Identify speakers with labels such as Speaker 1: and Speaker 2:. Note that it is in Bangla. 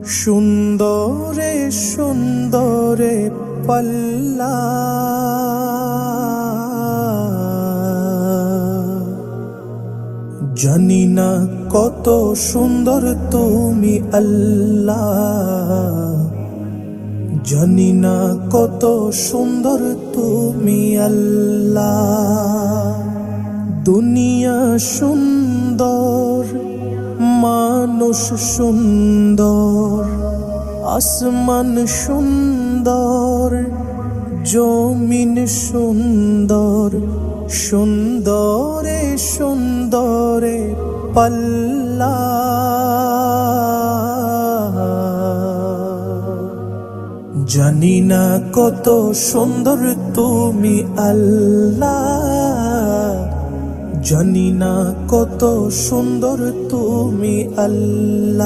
Speaker 1: সুন্দরে সুন্দরে পাল্লা, জানি না কত সুন্দর তুমি আল্লাহ, জানি না কত সুন্দর তুমি আল্লাহ। দুনিয়া সুন্দর, মানুষ সুন্দর, আসমান সুন্দর, জমিন সুন্দর, সুন্দরে সুন্দরে পাল্লা, জানি না কত সুন্দর তুমি আল্লাহ, জানি না কত সুন্দর তুমি আল্লাহ।